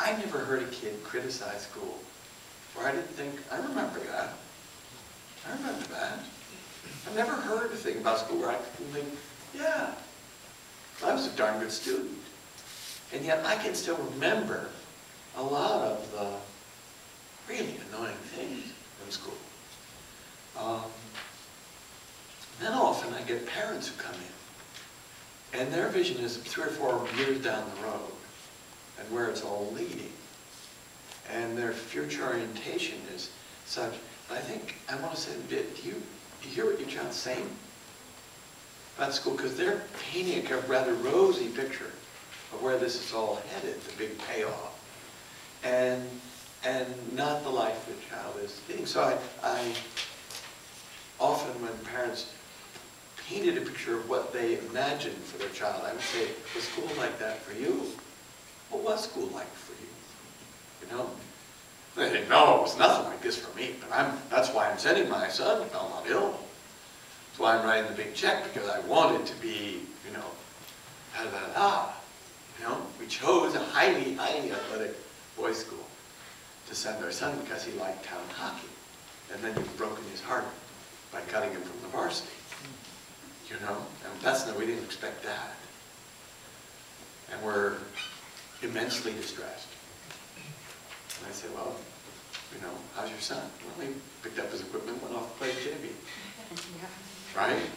I never heard a kid criticize school where I didn't think, I remember that. I remember that. I never heard a thing about school where I didn't think, yeah, I was a darn good student. And yet I can still remember a lot of the really annoying things from school. Then often I get parents who come in, and their vision is 3 or 4 years down the road, and where it's all leading. And their future orientation is such. I think, I want to say, do you hear what your child's saying about school? Because they're painting a rather rosy picture of where this is all headed, the big payoff, and not the life the child is leading. So I often, when parents painted a picture of what they imagined for their child, I would say, was school like that for you? What was school like for you? You know? They didn't know it was nothing like this for me, but that's why I'm sending my son to Belmont Hill. That's why I'm writing the big check, because I wanted to be, you know, da-da-da-da. You know, we chose a highly, highly athletic boys' school to send our son because he liked town hockey. And then you've broken his heart by cutting him from the varsity. You know, and we didn't expect that. And we're immensely distressed. And I say, well, you know, how's your son? Well, he picked up his equipment, went off to play JV. Right?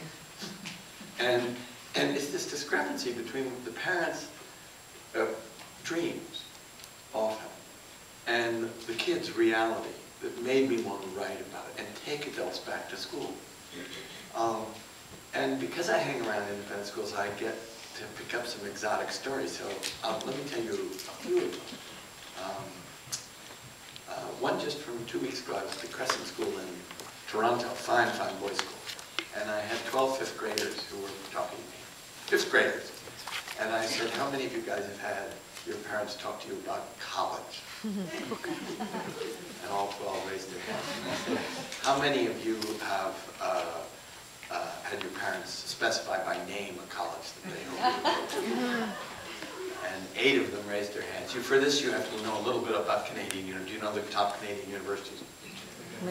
And it's this discrepancy between the parents' dreams, often, and the kids' reality that made me want to write about it and take adults back to school. And because I hang around independent schools, I get to pick up some exotic stories. So let me tell you a few of them. One just from 2 weeks ago, I was at the Crescent School in Toronto, fine, fine boys' school. And I had 12 fifth graders who were talking to me. Fifth graders. And I said, how many of you guys have had your parents talk to you about college? And all 12 raised their hands. How many of you have had your parents specify by name a college that they hope you go to? And 8 of them raised their hands. For this, you have to know a little bit about Canadian. Do you know the top Canadian universities?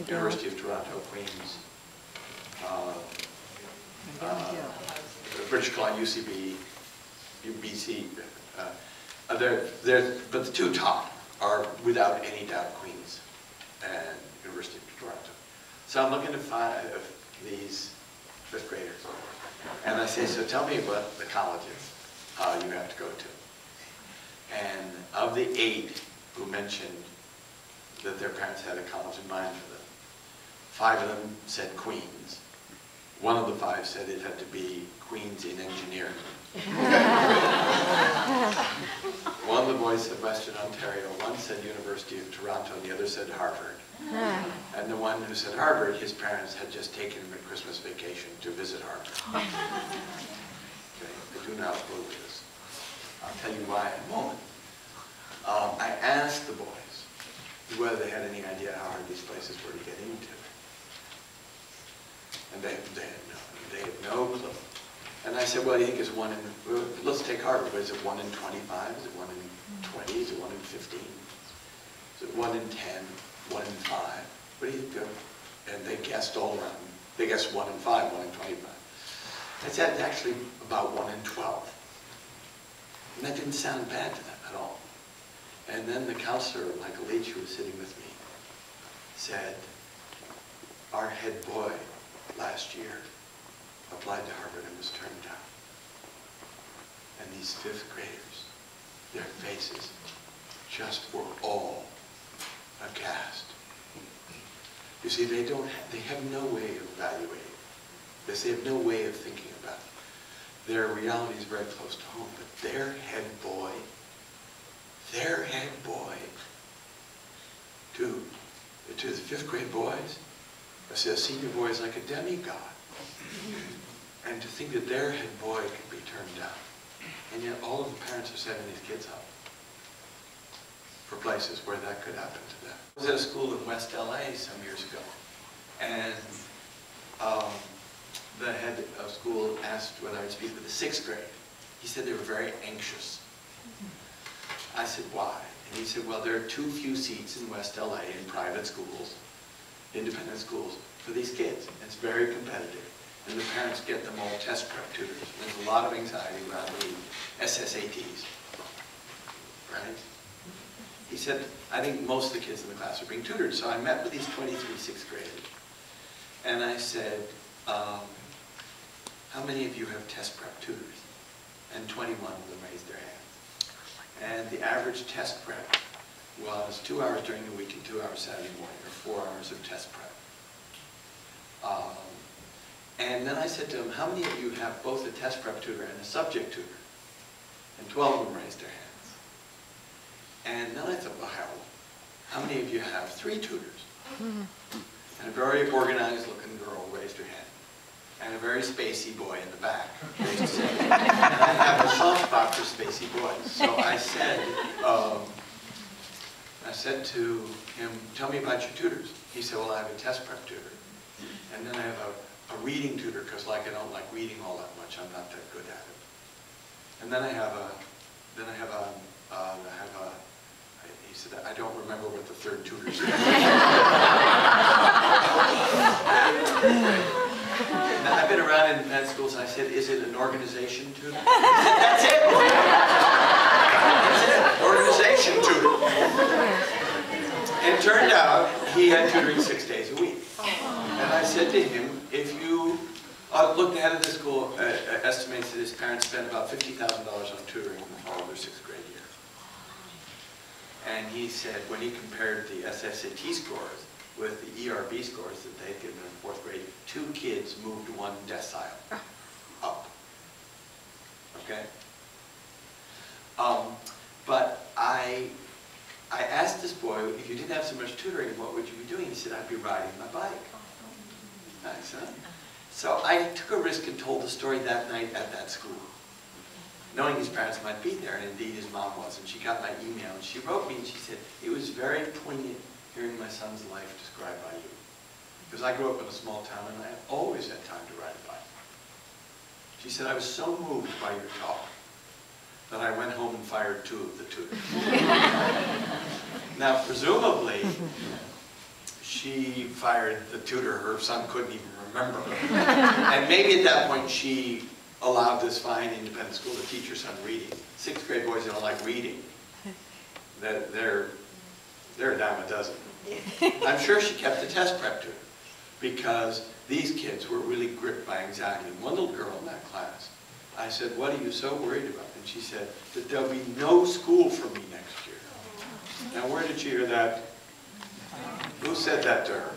University of Toronto, Queen's, British Columbia, UCB, UBC. But the 2 top are, without any doubt, Queen's and University of Toronto. So I'm looking at 5 of these 5th graders. And I say, so tell me what the colleges you have to go to. And of the 8 who mentioned that their parents had a college in mind for them, 5 of them said Queen's. 1 of the 5 said it had to be Queen's in engineering. One of the boys said Western Ontario, 1 said University of Toronto, and the other said Harvard. And the one who said Harvard, his parents had just taken him at Christmas vacation to visit Harvard. Okay, I do not approve of this. I'll tell you why in a moment. I asked the boys whether they had any idea how hard these places were to get into. And they had no clue. And I said, well, do you think it's 1 in, let's take Harvard, but is it 1 in 25? Is it 1 in 20? Is it 1 in 15? Is it 1 in 10? 1 in 5? What do you think? And they guessed all around. They guessed 1 in 5, 1 in 25. I said, it's actually about 1 in 12. And that didn't sound bad to them at all. And then the counselor, Michael Leach, who was sitting with me, said, our head boy last year applied to Harvard and was turned down. And these 5th graders, their faces just were all aghast. You see, they have no way of evaluating this. They have no way of thinking about it. Their reality is very close to home, but their head boy, to the 5th grade boys, a senior boy is like a demigod. And to think that their head boy could be turned down. And yet all of the parents are sending these kids up for places where that could happen to them. I was at a school in West LA some years ago, and the head of school asked whether I'd speak with the 6th grade. He said they were very anxious. I said, why? And he said, well, there are too few seats in West LA in private schools, independent schools, for these kids. It's very competitive. And the parents get them all test prep tutors. There's a lot of anxiety around the SSATs, right? He said, I think most of the kids in the class are being tutored. So I met with these 23 sixth graders. And I said, how many of you have test prep tutors? And 21 of them raised their hands. And the average test prep was 2 hours during the week and 2 hours Saturday morning, or 4 hours of test prep. And then I said to them, how many of you have both a test prep tutor and a subject tutor? And 12 of them raised their hands. And then I thought, well, how many of you have 3 tutors? And a very organized looking girl raised her hand. And a very spacey boy in the back raised his hand. And I have a soft spot for spacey boys. So I said to him, tell me about your tutors. He said, well, I have a test prep tutor. And then I have a reading tutor, because I don't like reading all that much. I'm not that good at it. And then I have he said, I don't remember what the third tutor's name is. Now, I've been around independent schools, and I said, is it an organization tutor? That's it. That's it. Organization tutor. And it turned out he had tutoring 6 days a week. And I said to him, if you look, the head of the school estimates that his parents spend about $50,000 on tutoring all of their 6th grade year. And he said, when he compared the SSAT scores with the ERB scores that they'd given in 4th grade, 2 kids moved 1 decile up. Okay? But I asked this boy, if you didn't have so much tutoring, what would you be doing? He said, I'd be riding my bike. Nice, huh? So I took a risk and told the story that night at that school, knowing his parents might be there, and indeed his mom was. And she got my email, and she wrote me, and she said, it was very poignant hearing my son's life described by you. Because I grew up in a small town, and I always had time to ride a bike. She said, I was so moved by your talk that I went home and fired 2 of the tutors. Now, presumably, she fired the tutor her son couldn't even remember. And maybe at that point she allowed this fine independent school to teach her son reading. 6th grade boys don't like reading. They're a dime a dozen. I'm sure she kept the test prep tutor because these kids were really gripped by anxiety. One little girl in that class, I said, what are you so worried about? And she said, that there'll be no school for me next year. Now, where did she hear that? Who said that to her?